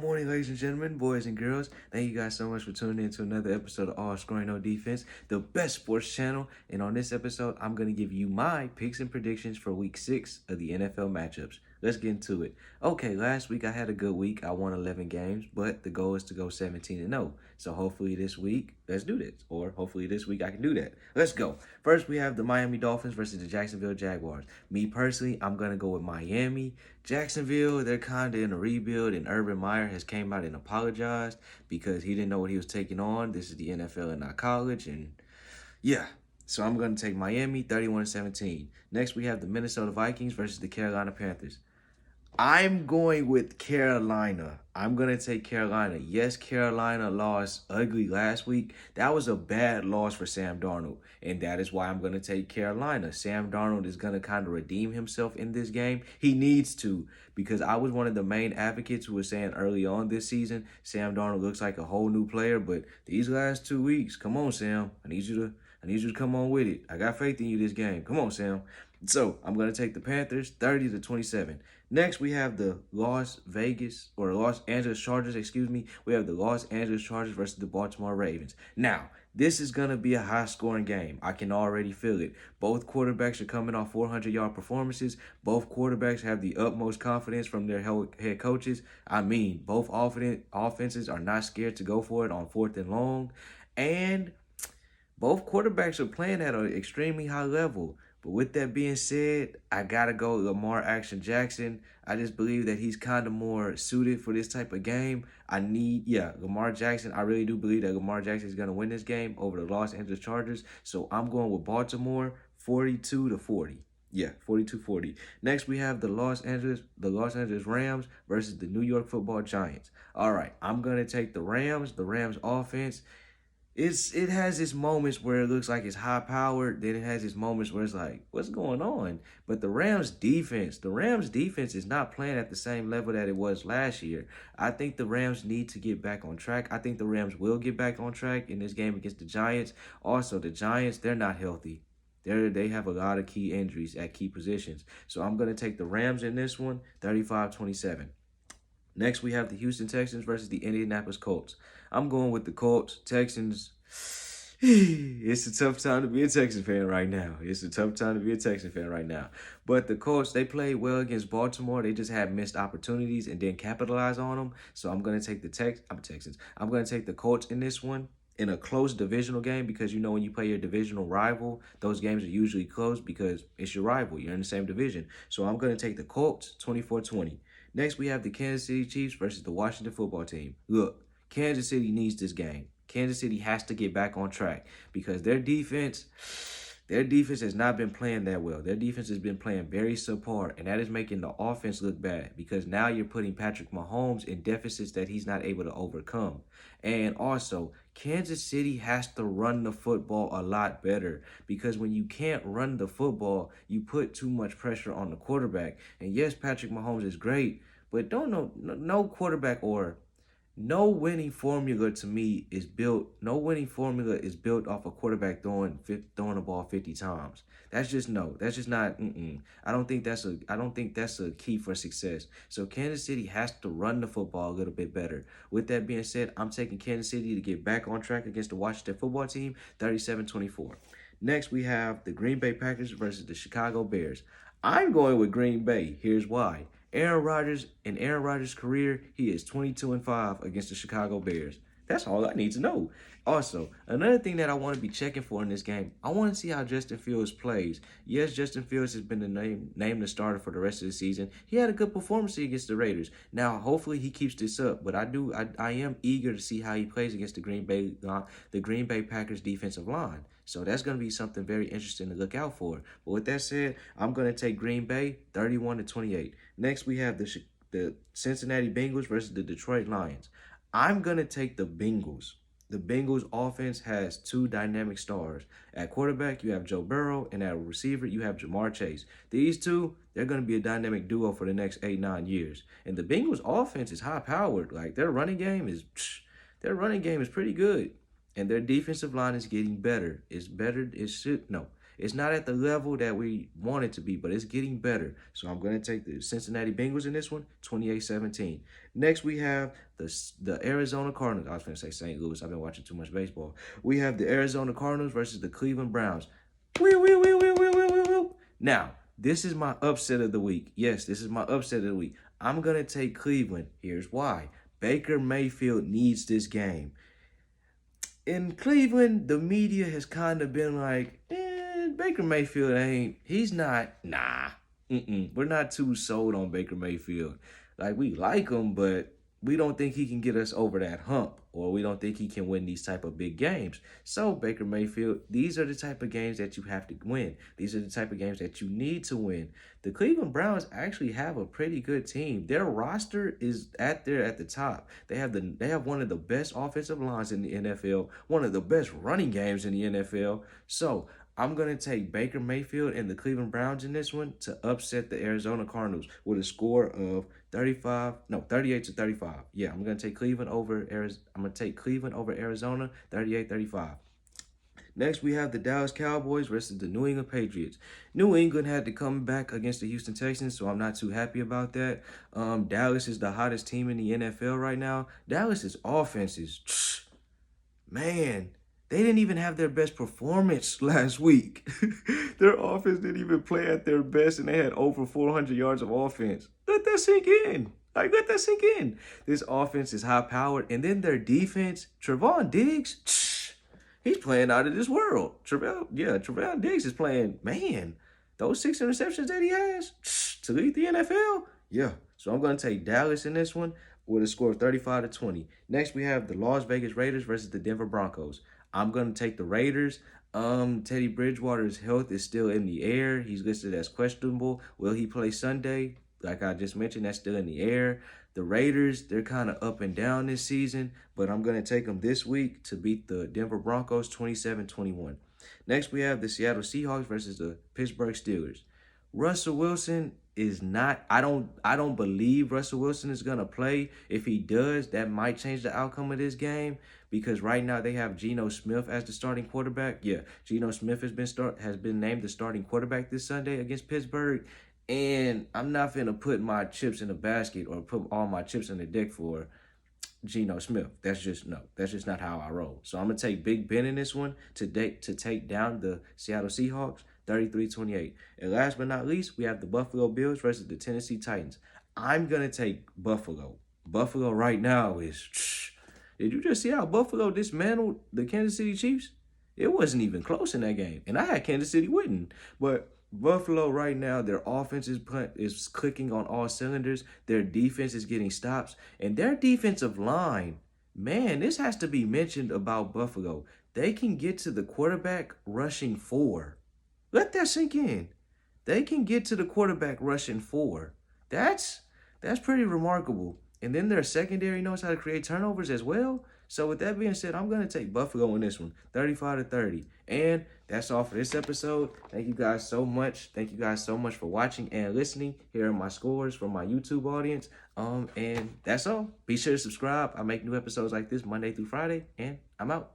Morning, ladies and gentlemen, boys and girls. Thank you guys so much for tuning in to another episode of All Scoring No Defense, the best sports channel. And on this episode, I'm going to give you my picks and predictions for week 6 of the NFL matchups. Let's get into it. Okay, last week I had a good week. I won 11 games, but the goal is to go 17-0. So hopefully this week, let's do this. Or hopefully this week I can do that. Let's go. First, we have the Miami Dolphins versus the Jacksonville Jaguars. Me personally, I'm going to go with Miami. Jacksonville, they're kind of in a rebuild, and Urban Meyer has came out and apologized because he didn't know what he was taking on. This is the NFL and not college, and yeah. So I'm going to take Miami 31-17. Next, we have the Minnesota Vikings versus the Carolina Panthers. I'm going with Carolina. I'm going to take Carolina. Yes, Carolina lost ugly last week. That was a bad loss for Sam Darnold, and that is why I'm going to take Carolina. Sam Darnold is going to kind of redeem himself in this game. He needs to, because I was one of the main advocates who was saying early on this season, Sam Darnold looks like a whole new player, but these last 2 weeks, come on, Sam. I need you to come on with it. I got faith in you this game. Come on, Sam. So I'm going to take the Panthers 30-27. Next, we have the Los Angeles Chargers, We have the Los Angeles Chargers versus the Baltimore Ravens. Now, this is going to be a high-scoring game. I can already feel it. Both quarterbacks are coming off 400-yard performances. Both quarterbacks have the utmost confidence from their head coaches. I mean, both offenses are not scared to go for it on 4th and long. And both quarterbacks are playing at an extremely high level. But with that being said, I got to go Lamar Action Jackson. I just believe that he's kind of more suited for this type of game. Lamar Jackson. I really do believe that Lamar Jackson is going to win this game over the Los Angeles Chargers. So I'm going with Baltimore 42-40. Yeah, 42-40. Next, we have the Los Angeles Rams versus the New York Football Giants. All right, I'm going to take the Rams. The Rams offense, it has its moments where it looks like it's high powered. Then it has its moments where it's like, what's going on? But the Rams defense is not playing at the same level that it was last year. I think the Rams need to get back on track. I think the Rams will get back on track in this game against the Giants. Also, the Giants, they're not healthy. They have a lot of key injuries at key positions. So I'm going to take the Rams in this one, 35-27. Next, we have the Houston Texans versus the Indianapolis Colts. I'm going with the Colts. Texans, it's a tough time to be a Texan fan right now. But the Colts, they played well against Baltimore. They just had missed opportunities and didn't capitalize on them. So I'm going to take the Texans. I'm going to take the Colts in this one, in a close divisional game, because you know when you play your divisional rival, those games are usually close because it's your rival. You're in the same division. So I'm going to take the Colts 24-20. Next, we have the Kansas City Chiefs versus the Washington Football Team. Look, Kansas City needs this game. Kansas City has to get back on track because their defense has not been playing that well. Their defense has been playing very subpar, and that is making the offense look bad because now you're putting Patrick Mahomes in deficits that he's not able to overcome. And also, Kansas City has to run the football a lot better because when you can't run the football, you put too much pressure on the quarterback. And yes, Patrick Mahomes is great, but no quarterback or no winning formula to me is built. No winning formula is built off a quarterback throwing the ball 50 times. That's just not. I don't think that's a key for success. So Kansas City has to run the football a little bit better. With that being said, I'm taking Kansas City to get back on track against the Washington Football Team, 37-24. Next, we have the Green Bay Packers versus the Chicago Bears. I'm going with Green Bay. Here's why. Aaron Rodgers' career, he is 22-5 against the Chicago Bears. That's all I need to know. Also, another thing that I want to be checking for in this game, I want to see how Justin Fields plays. Yes, Justin Fields has been named the starter for the rest of the season. He had a good performance against the Raiders. Now, hopefully he keeps this up, but I am eager to see how he plays against the Green Bay Packers defensive line. So that's going to be something very interesting to look out for. But with that said, I'm going to take Green Bay 31-28. Next, we have the Cincinnati Bengals versus the Detroit Lions. I'm going to take the Bengals. The Bengals offense has two dynamic stars. At quarterback, you have Joe Burrow, and at receiver, you have Jamar Chase. These two, they're going to be a dynamic duo for the next 8-9 years. And the Bengals offense is high-powered. Like, their running game is pretty good. And their defensive line is getting better. It's It's not at the level that we want it to be, but it's getting better. So I'm going to take the Cincinnati Bengals in this one, 28-17. Next, we have the Arizona Cardinals. I was going to say St. Louis. I've been watching too much baseball. We have the Arizona Cardinals versus the Cleveland Browns. Now, this is my upset of the week. Yes, this is my upset of the week. I'm going to take Cleveland. Here's why. Baker Mayfield needs this game. In Cleveland, the media has kind of been like, Baker Mayfield he's not, we're not too sold on Baker Mayfield. Like, we like him, but we don't think he can get us over that hump, or we don't think he can win these type of big games. So, Baker Mayfield, these are the type of games that you have to win. These are the type of games that you need to win. The Cleveland Browns actually have a pretty good team. Their roster is at the top. They have one of the best offensive lines in the NFL, one of the best running games in the NFL. So, I'm going to take Baker Mayfield and the Cleveland Browns in this one to upset the Arizona Cardinals with a score of 38-35. Yeah, I'm going to take Cleveland over Arizona, 38-35. Next, we have the Dallas Cowboys versus the New England Patriots. New England had to come back against the Houston Texans, so I'm not too happy about that. Dallas is the hottest team in the NFL right now. Dallas's offense is, man, they didn't even have their best performance last week. Their offense didn't even play at their best, and they had over 400 yards of offense. Let that sink in. Let that sink in. This offense is high-powered. And then their defense, Trevon Diggs, he's playing out of this world. Trevon Diggs is playing, man, those 6 interceptions that he has to lead the NFL. Yeah, so I'm going to take Dallas in this one with a score of 35-20. Next, we have the Las Vegas Raiders versus the Denver Broncos. I'm going to take the Raiders. Teddy Bridgewater's health is still in the air. He's listed as questionable. Will he play Sunday? Like I just mentioned, that's still in the air. The Raiders, they're kind of up and down this season, but I'm going to take them this week to beat the Denver Broncos 27-21. Next, we have the Seattle Seahawks versus the Pittsburgh Steelers. Russell Wilson is not, I don't believe Russell Wilson is going to play. If he does, that might change the outcome of this game, because right now they have Geno Smith as the starting quarterback. Yeah, Geno Smith has been named the starting quarterback this Sunday against Pittsburgh, and I'm not going to put my chips in the basket or put all my chips in the deck for Geno Smith. That's just not how I roll. So I'm going to take Big Ben in this one to take down the Seattle Seahawks, 33-28. And last but not least, we have the Buffalo Bills versus the Tennessee Titans. I'm going to take Buffalo. Buffalo right now is, did you just see how Buffalo dismantled the Kansas City Chiefs? It wasn't even close in that game. And I had Kansas City winning. But Buffalo right now, their offense is clicking on all cylinders. Their defense is getting stops. And their defensive line, man, this has to be mentioned about Buffalo. They can get to the quarterback rushing 4. Let that sink in. They can get to the quarterback rushing 4. That's pretty remarkable. And then their secondary knows how to create turnovers as well. So with that being said, I'm going to take Buffalo in this one, 35-30. And that's all for this episode. Thank you guys so much. Thank you guys so much for watching and listening. Here are my scores from my YouTube audience. And that's all. Be sure to subscribe. I make new episodes like this Monday through Friday, and I'm out.